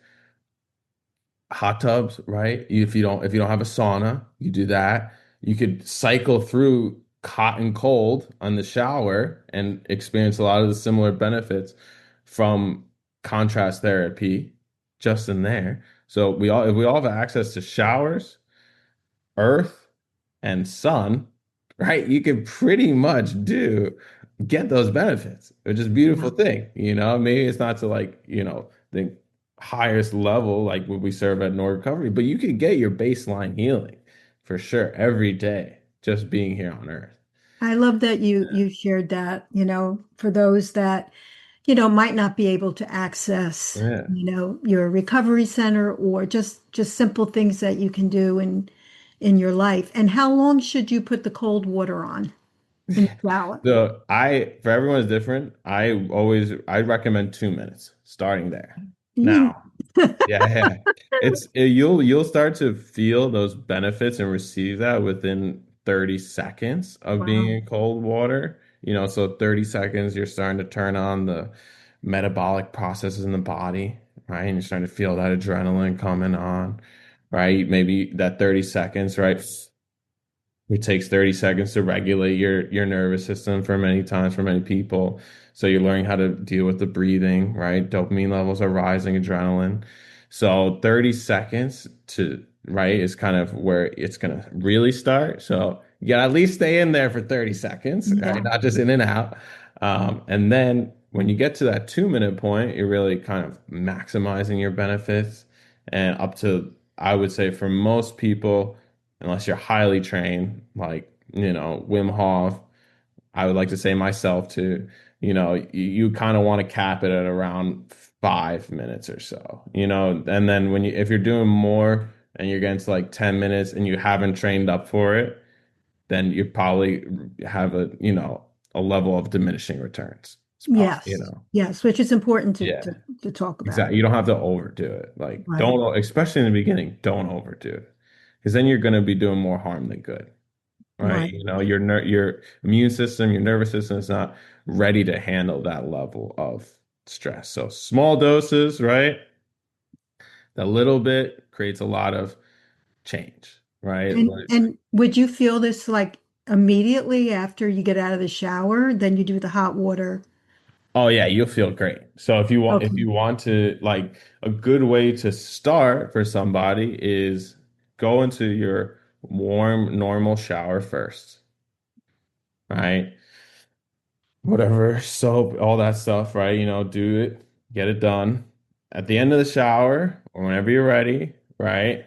hot tubs, right? If you don't have a sauna, you do that. You could cycle through hot and cold on the shower and experience a lot of the similar benefits from contrast therapy just in there. So we all if we all have access to showers, earth, and sun, right? You can pretty much do get those benefits, which is a beautiful Yeah. thing. Maybe it's not to like, the highest level like what we serve at Nordic Recovery, but you could get your baseline healing for sure every day just being here on earth. I love that you shared that, for those that, might not be able to access, Yeah. your recovery center or just simple things that you can do in your life. And how long should you put the cold water on in the shower? So for everyone is different. I recommend 2 minutes starting there. You- Now, yeah, yeah. You'll start to feel those benefits and receive that within 30 seconds of being Wow. in cold water. So 30 seconds, you're starting to turn on the metabolic processes in the body, right? And you're starting to feel that adrenaline coming on, right? Maybe that 30 seconds, right? It takes 30 seconds to regulate your nervous system for many times for many people. So you're learning how to deal with the breathing, right? Dopamine levels are rising, adrenaline. So 30 seconds right, is kind of where it's gonna really start. So you gotta at least stay in there for 30 seconds, right? Yeah. Not just in and out. And then when you get to that 2 minute point, you're really kind of maximizing your benefits. And up to, I would say for most people, unless you're highly trained, like, Wim Hof, I would like to say myself too, you kind of want to cap it at around 5 minutes or so, and then if you're doing more and you're getting to like 10 minutes and you haven't trained up for it, then you probably have a level of diminishing returns. It's probably, Yes. Yes, which is important to, yeah, to, to talk about. exactly. You don't have to overdo it. Like, Right. don't, especially in the beginning, don't overdo it because then you're going to be doing more harm than good, right? Right. Your immune system, your nervous system is not ready to handle that level of stress. So small doses, right? A little bit creates a lot of change, right? And would you feel this like immediately after you get out of the shower, then you do the hot water? Oh yeah, you'll feel great. So if Okay. you want to, like, a good way to start for somebody is go into your warm normal shower first, right? Whatever soap, all that stuff, right? Do it, get it done. At the end of the shower or whenever you're ready, right?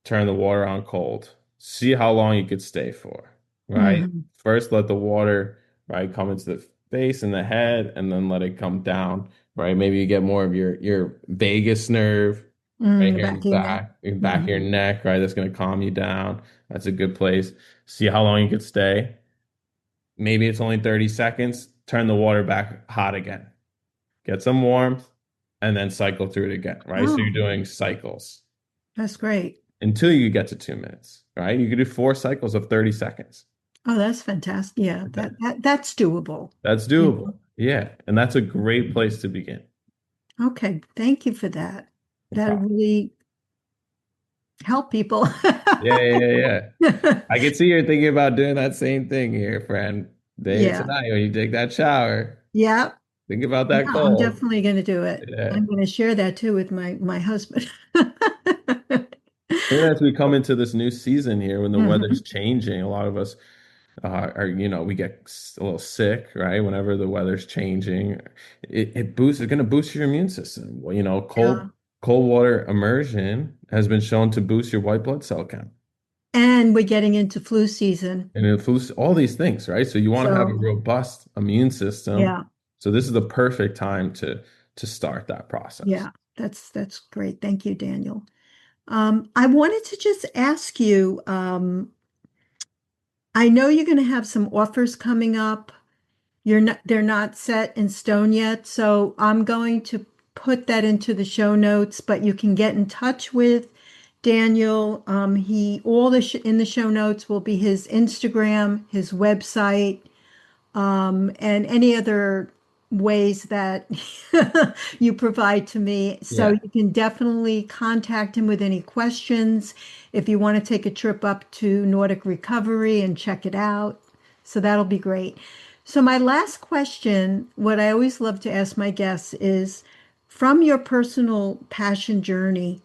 Turn the water on cold. See how long you could stay for, right? Hmm. First, let the water, right, come into the face and the head, and then let it come down, right? Maybe you get more of your vagus nerve right The here in back the of your neck. back of your Hmm. neck, right? That's going to calm you down. That's a good place. See how long you could stay. Maybe it's only 30 seconds. Turn the water back hot again. Get some warmth, and then cycle through it again, right? So you're Oh, doing cycles that's great. until you get to 2 minutes, right? You could do 4 cycles of 30 seconds. Oh, that's fantastic. Yeah, that's doable. That's You doable. Yeah. And that's a great place to begin. Okay, thank you for that. No That problem. really help people. Yeah, yeah, yeah, yeah. I can see you're thinking about doing that same thing here, friend. Day Yeah. tonight when you take that shower. Yeah. Think about Yeah, that I'm cold. definitely going to do it. Yeah. I'm going to share that too with my husband. And as we come into this new season here, when the weather's Hmm. changing, a lot of us we get a little sick, right? Whenever the weather's changing, it's going to boost your immune system. Well, Yeah. cold water immersion has been shown to boost your white blood cell count And we're getting into flu season. and it boosts all these things, right? So you want to have a So, robust immune system. yeah. So this is the perfect time to start that process. Yeah. That's great. Thank you, Daniel. I wanted to just ask you, I know you're going to have some offers coming up. They're not set in stone yet, so I'm going to put that into the show notes, but you can get in touch with Daniel. All in the show notes will be his Instagram, his website, and any other ways that you provide to me. So Yeah. you can definitely contact him with any questions if you want to take a trip up to Nordic Recovery and check it out. So that'll be great. So my last question, what I always love to ask my guests is, from your personal passion journey,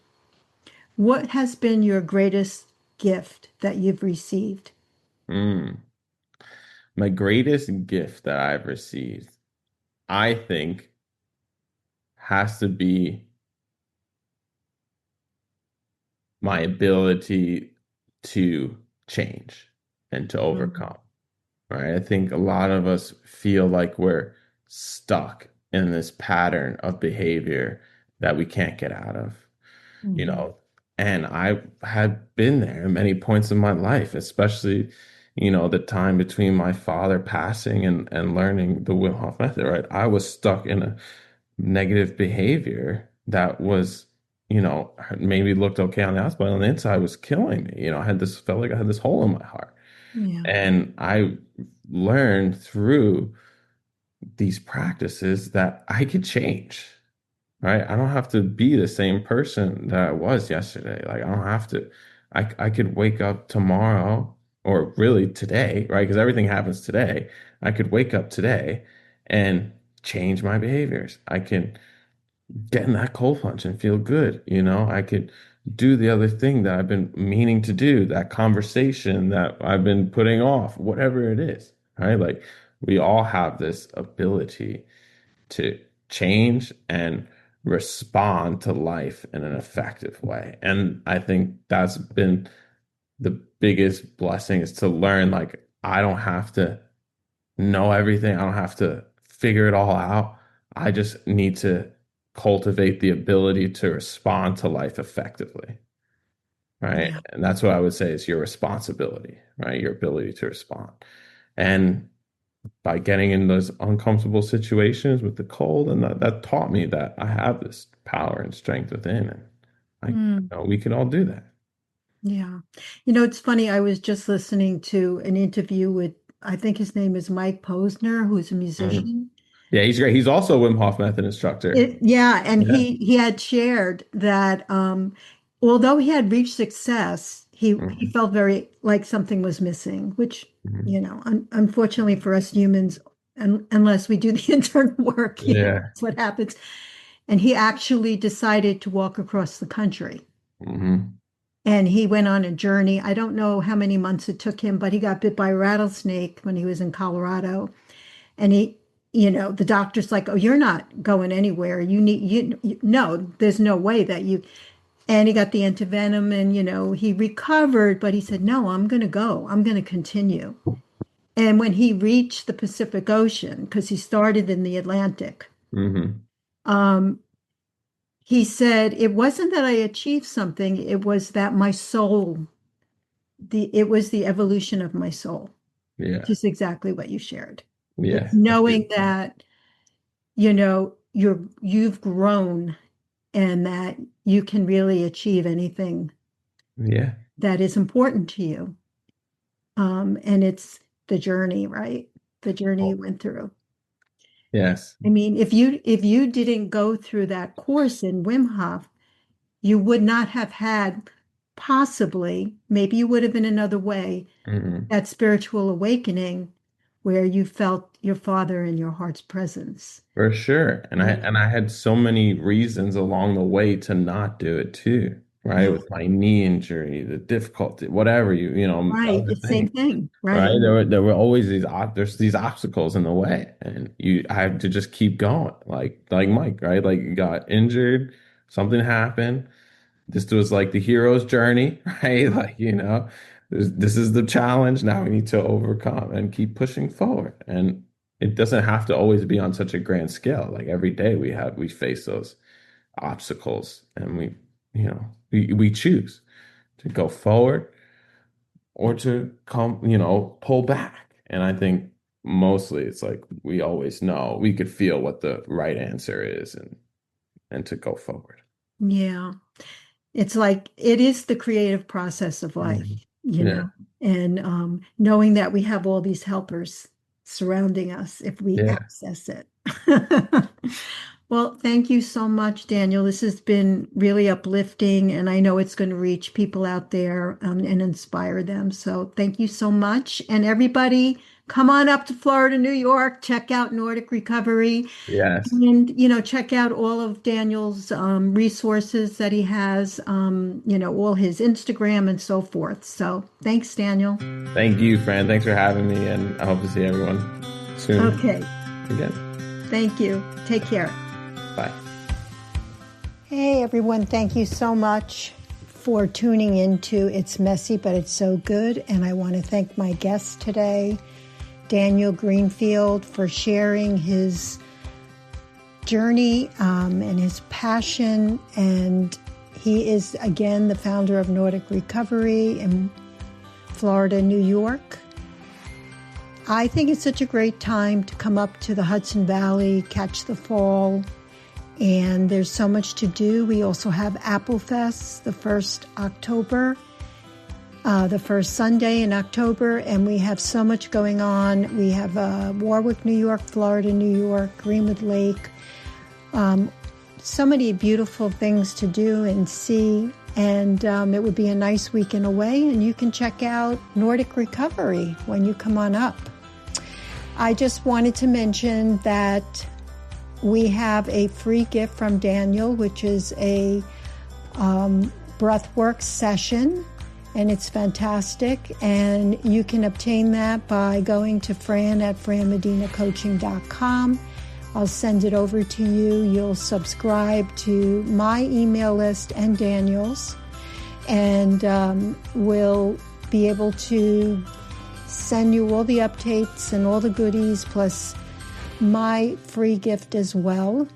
what has been your greatest gift that you've received? Mm. My greatest gift that I've received, I think, has to be my ability to change and to Mhm. overcome, right? I think a lot of us feel like we're stuck in this pattern of behavior that we can't get out of, you Mhm. know. And I had been there at many points in my life, especially, the time between my father passing and learning the Wim Hof Method, right? I was stuck in a negative behavior that was, maybe looked okay on the outside, but on the inside was killing me. Felt like I had this hole in my heart. Yeah. And I learned through these practices that I could change, right? I don't have to be the same person that I was yesterday. Like I don't have to, I could wake up tomorrow or really today, right? Because everything happens today. I could wake up today and change my behaviors. I can get in that cold plunge and feel good. I could do the other thing that I've been meaning to do, that conversation that I've been putting off, whatever it is, right? Like we all have this ability to change and respond to life in an effective way. And I think that's been the biggest blessing is to learn like I don't have to know everything. I don't have to figure it all out. I just need to cultivate the ability to respond to life effectively, right? Yeah. And that's what I would say is your responsibility, right? Your ability to respond. And by getting in those uncomfortable situations with the cold, and that taught me that I have this power and strength within, and Mm. we can all do that. Yeah. It's funny. I was just listening to an interview with, I think his name is Mike Posner, who's a Mhm. musician. Yeah, he's great. He's also a Wim Hof Method instructor. Yeah, and Yeah. he had shared that although he had reached success, he Mhm. felt very like something was missing, which, Mhm. unfortunately for us humans, unless we do the internal work, Yeah. that's what happens. And he actually decided to walk across the country. Hmm. And he went on a journey. I don't know how many months it took him, but he got bit by a rattlesnake when he was in Colorado. And the doctor's like, "Oh, you're not going anywhere. No, there's no way that you." And he got the antivenom and, he recovered, but he said, "No, I'm going to go. I'm going to continue." And when he reached the Pacific Ocean, because he started in the Atlantic, Hmm. um, he said, "It wasn't that I achieved something. It was that my soul, it was the evolution of my soul," which Yeah. is exactly what you shared. It's Yeah. That's knowing beautiful. that you've grown and that you can really achieve anything Yeah. that is important to you. And it's the journey, right? The journey you Oh, went through. yes. I mean, if you didn't go through that course in Wim Hof, you would not have had, possibly, maybe you would have in another way, Hmm. that spiritual awakening where you felt your father in your heart's presence. For sure. And I Yeah. and I had so many reasons along the way to not do it too, right? Yeah. With my knee injury, the difficulty, whatever Right. other It's the same things, thing. right? Right. There were always there's these obstacles in the way, and I had to just keep going, like Mike, right? Like you got injured, something happened. This was like the hero's journey, right? Like, this is the challenge. Now we need to overcome and keep pushing forward. And it doesn't have to always be on such a grand scale. Like every day we face those obstacles and we choose to go forward or to pull back. And I think mostly it's like we always know we could feel what the right answer is and to go forward. Yeah. It's like it is the creative process of life, Mhm. you Yeah. know, and knowing that we have all these helpers surrounding us if we Yeah. access it. Well, thank you so much, Daniel. This has been really uplifting, and I know it's going to reach people out there and inspire them. So thank you so much. And everybody, come on up to Florida, New York, check out Nordic Recovery, Yes. and, check out all of Daniel's resources that he has, all his Instagram and so forth. So thanks, Daniel. Thank you, Fran. Thanks for having me, and I hope to see everyone soon Okay. again. Thank you. Take care. Bye. Hey everyone, thank you so much for tuning into It's Messy, but It's So Good. And I want to thank my guest today, Daniel Greenfield, for sharing his journey and his passion. And he is, again, the founder of Nordic Recovery in Florida, New York. I think it's such a great time to come up to the Hudson Valley, catch the fall. And there's so much to do. We also have Apple Fest the first Sunday in October, and we have so much going on. We have Warwick, New York, Florida, New York, Greenwood Lake. So many beautiful things to do and see, and it would be a nice weekend away, and you can check out Nordic Recovery when you come on up. I just wanted to mention that we have a free gift from Daniel, which is a breathwork session, and it's fantastic. And you can obtain that by going to Fran at franmedinacoaching.com. I'll send it over to you. You'll subscribe to my email list and Daniel's, and we'll be able to send you all the updates and all the goodies, plus my free gift as well,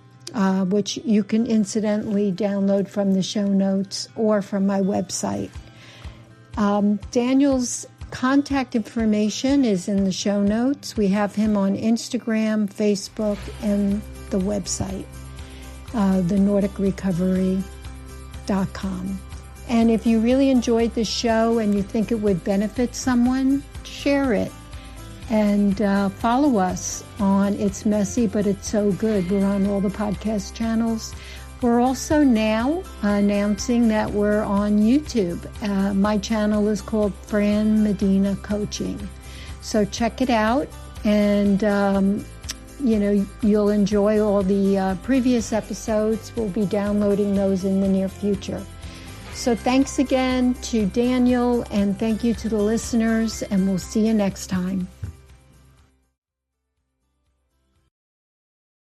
which you can incidentally download from the show notes or from my website. Daniel's contact information is in the show notes. We have him on Instagram, Facebook, and the website, theNordicRecovery.com. And if you really enjoyed the show and you think it would benefit someone, share it. And follow us on It's Messy, but It's So Good. We're on all the podcast channels. We're also now announcing that we're on YouTube. My channel is called Fran Medina Coaching. So check it out, and you'll enjoy all the previous episodes. We'll be downloading those in the near future. So thanks again to Daniel, and thank you to the listeners, and we'll see you next time.